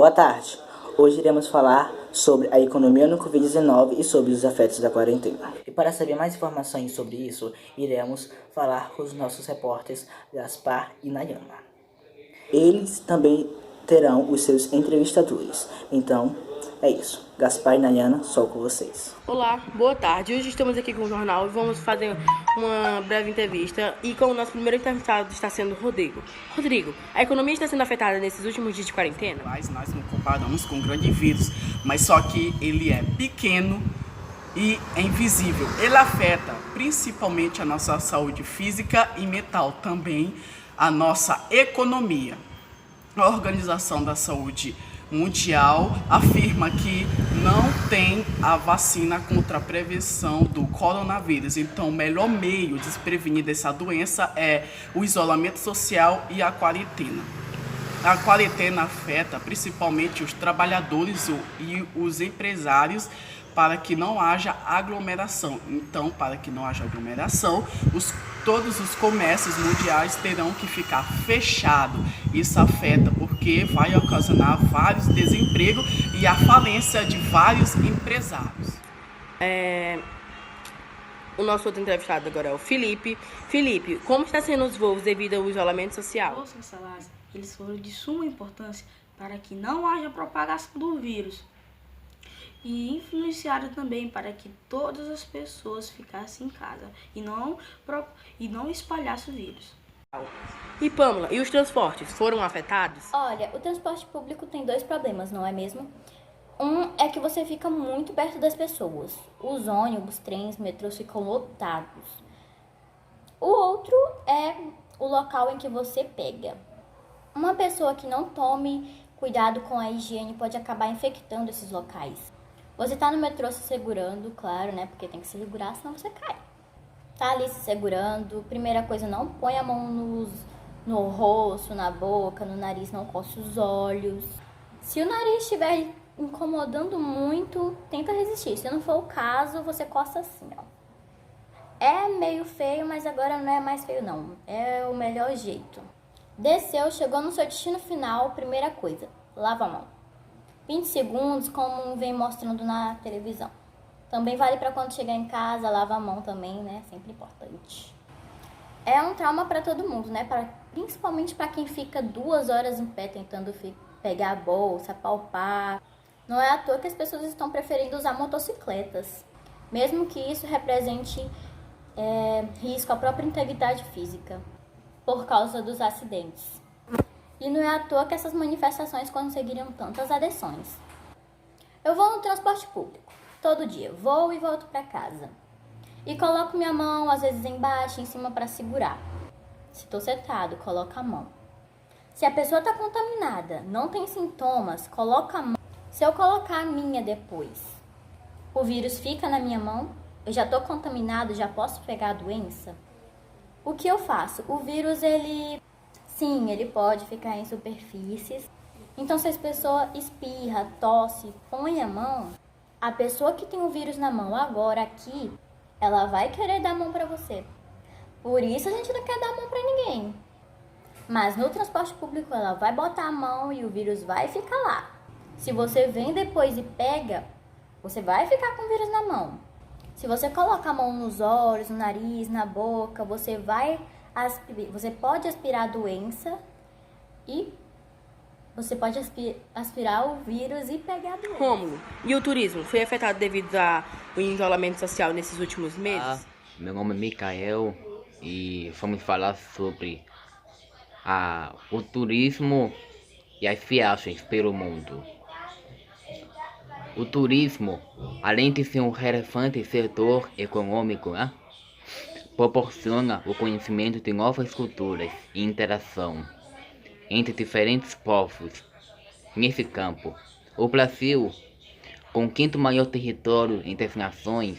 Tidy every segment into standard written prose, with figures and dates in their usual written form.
Boa tarde. Hoje iremos falar sobre a economia no Covid-19 e sobre os efeitos da quarentena. E para saber mais informações sobre isso, iremos falar com os nossos repórteres Gaspar e Nayana. Eles também terão os seus entrevistadores. Então, é isso. Gaspar e Nayana, só com vocês. Olá, boa tarde. Hoje estamos aqui com o jornal e vamos fazer uma breve entrevista. E com o nosso primeiro entrevistado está sendo Rodrigo. Rodrigo, a economia está sendo afetada nesses últimos dias de quarentena? Nós não comparamos com um grande vírus, mas só que ele é pequeno e é invisível. Ele afeta principalmente a nossa saúde física e mental, também a nossa economia. A Organização da Saúde Mundial afirma que não tem a vacina contra a prevenção do coronavírus. Então, o melhor meio de se prevenir dessa doença é o isolamento social e a quarentena. A quarentena afeta principalmente os trabalhadores e os empresários para que não haja aglomeração. Então, para que não haja aglomeração, todos os comércios mundiais terão que ficar fechados. Isso afeta porque vai ocasionar vários desempregos e a falência de vários empresários. O nosso outro entrevistado agora é o Felipe. Felipe, como está sendo os voos devido ao isolamento social? Os cancelados, eles foram de suma importância para que não haja propagação do vírus e influenciaram também para que todas as pessoas ficassem em casa e não espalhasse o vírus. E Pamela, e os transportes foram afetados? Olha, o transporte público tem dois problemas, não é mesmo? Um é que você fica muito perto das pessoas. Os ônibus, trens, metrôs ficam lotados. O outro é o local em que você pega. Uma pessoa que não tome cuidado com a higiene pode acabar infectando esses locais. Você tá no metrô se segurando, claro, né? Porque tem que se segurar, senão você cai. Tá ali se segurando. Primeira coisa, não põe a mão no rosto, na boca, no nariz, não coce os olhos. Se o nariz estiver incomodando muito, tenta resistir. Se não for o caso, você coça assim, ó. É meio feio, mas agora não é mais feio, não. É o melhor jeito. Desceu, chegou no seu destino final, primeira coisa, lava a mão. 20 segundos, como vem mostrando na televisão. Também vale para quando chegar em casa, lava a mão também, né? Sempre importante. É um trauma para todo mundo, né? Principalmente para quem fica 2 horas em pé tentando pegar a bolsa, palpar. Não é à toa que as pessoas estão preferindo usar motocicletas, mesmo que isso represente risco à própria integridade física, por causa dos acidentes. E não é à toa que essas manifestações conseguiram tantas adesões. Eu vou no transporte público, todo dia, vou e volto para casa. E coloco minha mão, às vezes embaixo, em cima para segurar. Se estou sentado, coloco a mão. Se a pessoa está contaminada, não tem sintomas, coloca a mão. Se eu colocar a minha depois, o vírus fica na minha mão, eu já estou contaminado, já posso pegar a doença? O que eu faço? O vírus, sim, ele pode ficar em superfícies. Então, se a pessoa espirra, tosse, põe a mão, a pessoa que tem o vírus na mão agora aqui, ela vai querer dar a mão para você. Por isso a gente não quer dar a mão para ninguém. Mas no transporte público ela vai botar a mão e o vírus vai ficar lá. Se você vem depois e pega, você vai ficar com o vírus na mão. Se você coloca a mão nos olhos, no nariz, na boca, você pode aspirar a doença e você pode aspirar o vírus e pegar a doença. Rômulo, e o turismo foi afetado devido ao isolamento social nesses últimos meses? Meu nome é Micael e vamos falar sobre o turismo e as viagens pelo mundo. O turismo, além de ser um relevante setor econômico, proporciona o conhecimento de novas culturas e interação entre diferentes povos. Nesse campo, o Brasil, com o 5º maior território entre as nações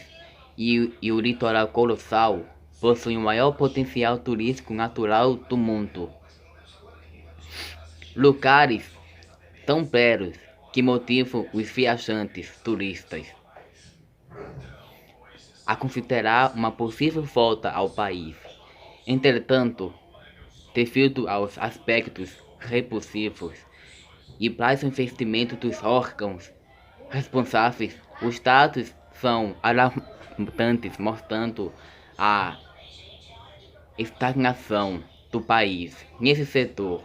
e o litoral colossal, possui o maior potencial turístico natural do mundo. Lugares tão belos que motivam os viajantes turistas a considerar uma possível volta ao país. Entretanto, devido aos aspectos repulsivos e para o investimento dos órgãos responsáveis, os dados são alarmantes, mostrando a estagnação do país nesse setor.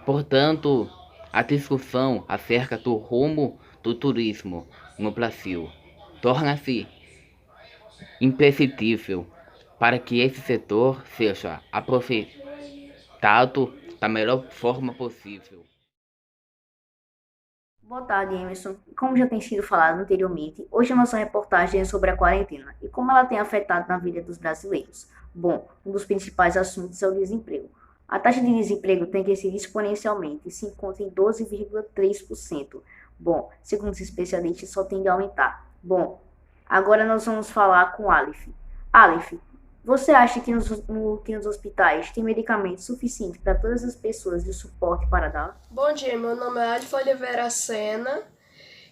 Portanto, a discussão acerca do rumo do turismo no Brasil torna-se imprescindível para que esse setor seja aproveitado da melhor forma possível. Boa tarde, Emerson. Como já tem sido falado anteriormente, hoje a nossa reportagem é sobre a quarentena e como ela tem afetado na vida dos brasileiros. Bom, um dos principais assuntos é o desemprego. A taxa de desemprego tem crescido exponencialmente e se encontra em 12,3%. Bom, segundo os especialistas, só tende a aumentar. Bom, agora nós vamos falar com Aleph. Aleph, você acha que nos hospitais tem medicamento suficiente para todas as pessoas e o suporte para dar? Bom dia, meu nome é Aleph Oliveira Sena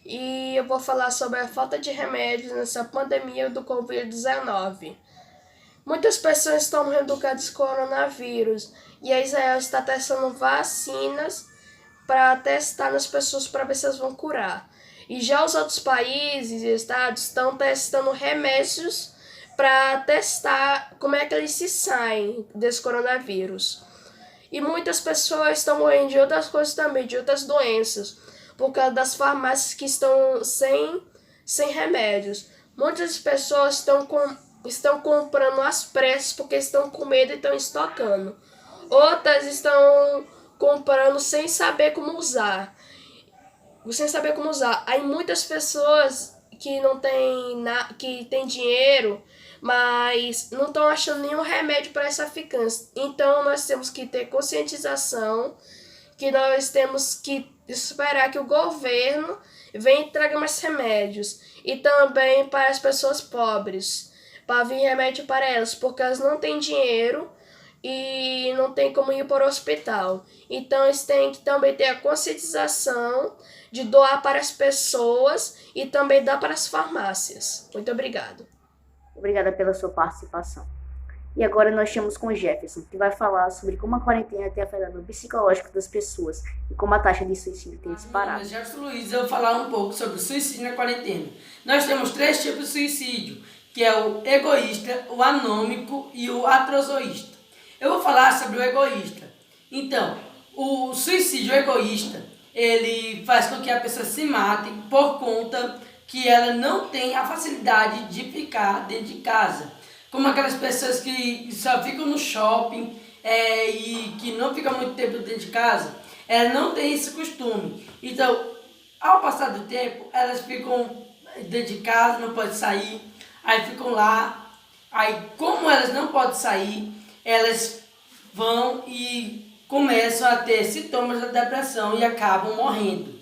e eu vou falar sobre a falta de remédios nessa pandemia do Covid-19. Muitas pessoas estão morrendo por causa desse coronavírus e a Israel está testando vacinas para testar nas pessoas para ver se elas vão curar. E já os outros países e estados estão testando remédios para testar como é que eles se saem desse coronavírus. E muitas pessoas estão morrendo de outras coisas também, de outras doenças, por causa das farmácias que estão sem remédios. Muitas pessoas estão comprando às pressas porque estão com medo e estão estocando. Outras estão comprando sem saber como usar. Aí muitas pessoas que não que têm dinheiro, mas não estão achando nenhum remédio para essa ficância. Então nós temos que ter conscientização, que nós temos que esperar que o governo venha e traga mais remédios. E também para as pessoas pobres, para vir remédio para elas, porque elas não têm dinheiro e não tem como ir para o hospital. Então eles têm que também ter a conscientização de doar para as pessoas e também dar para as farmácias. Muito obrigado. Obrigada pela sua participação. E agora nós estamos com o Jefferson, que vai falar sobre como a quarentena tem afetado o psicológico das pessoas e como a taxa de suicídio tem disparado. Jefferson Luiz, eu vou falar um pouco sobre o suicídio na quarentena. Nós temos 3 tipos de suicídio, que é o egoísta, o anômico e o atrozoísta. Eu vou falar sobre o egoísta. Então, o suicídio egoísta, ele faz com que a pessoa se mate por conta que ela não tem a facilidade de ficar dentro de casa. Como aquelas pessoas que só ficam no shopping e que não ficam muito tempo dentro de casa, elas não têm esse costume. Então, ao passar do tempo, elas ficam dentro de casa, não podem sair, aí ficam lá. Aí, como elas não podem sair, elas vão e começam a ter sintomas da depressão e acabam morrendo,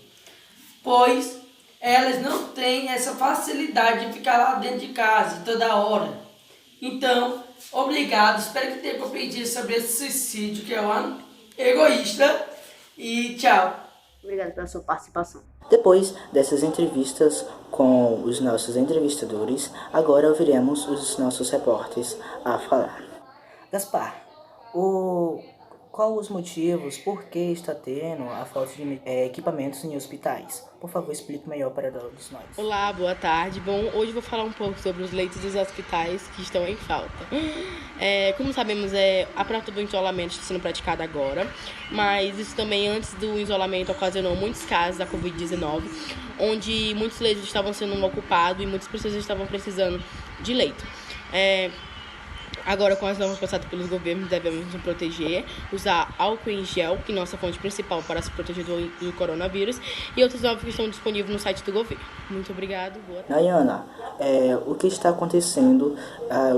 pois elas não têm essa facilidade de ficar lá dentro de casa toda hora. Então, obrigado, espero que tenha compreendido sobre esse suicídio, que é o egoísta, e tchau. Obrigada pela sua participação. Depois dessas entrevistas com os nossos entrevistadores, agora ouviremos os nossos repórteres a falar. Gaspar, qual os motivos, por que está tendo a falta de equipamentos em hospitais? Por favor, explique melhor para todos nós. Olá, boa tarde. Bom, hoje vou falar um pouco sobre os leitos dos hospitais que estão em falta. Como sabemos, a prática do isolamento está sendo praticada agora, mas isso também antes do isolamento ocasionou muitos casos da Covid-19, onde muitos leitos estavam sendo ocupados e muitas pessoas estavam precisando de leito. Agora, com as normas passadas pelos governos, devemos nos proteger, usar álcool em gel, que é nossa fonte principal para se proteger do coronavírus, e outras normas que estão disponíveis no site do governo. Muito obrigado. Boa tarde. Nayana, o que está acontecendo,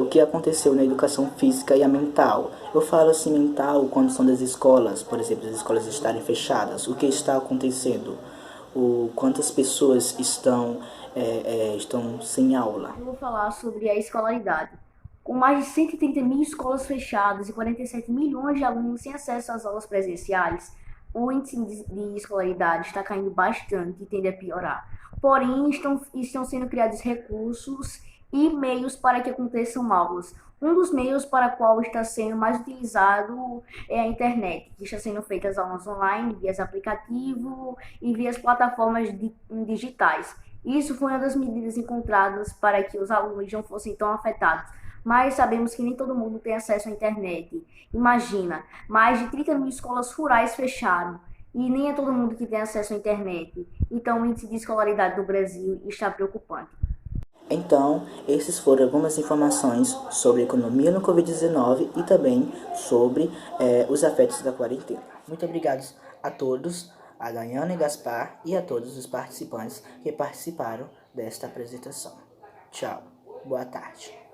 o que aconteceu na educação física e a mental? Eu falo assim mental quando são das escolas, por exemplo, as escolas estarem fechadas. O que está acontecendo? Quantas pessoas estão sem aula? Eu vou falar sobre a escolaridade. Com mais de 130 mil escolas fechadas e 47 milhões de alunos sem acesso às aulas presenciais, o índice de escolaridade está caindo bastante e tende a piorar. Porém, estão sendo criados recursos e meios para que aconteçam aulas. Um dos meios para qual está sendo mais utilizado é a internet, que está sendo feitas aulas online, via aplicativo e via plataformas digitais. Isso foi uma das medidas encontradas para que os alunos não fossem tão afetados. Mas sabemos que nem todo mundo tem acesso à internet. Imagina, mais de 30 mil escolas rurais fecharam e nem é todo mundo que tem acesso à internet. Então o índice de escolaridade do Brasil está preocupante. Então, esses foram algumas informações sobre a economia no Covid-19 e também sobre os afetos da quarentena. Muito obrigado a todos, a Daiane e Gaspar e a todos os participantes que participaram desta apresentação. Tchau, boa tarde.